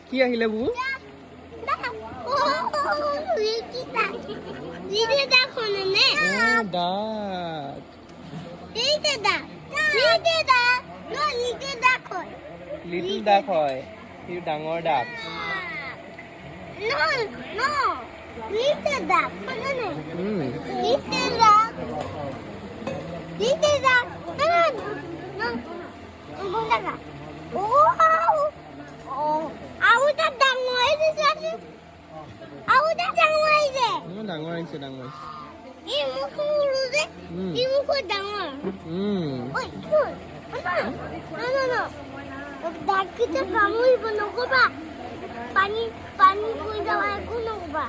কি আহিলে বুবু? লিটল ডাক হয়, সেইটো ডাঙৰ ডাক। ডাঙৰ আহিছে, ডাঙৰ পানী পানী পৰি যাবা একো নকবা।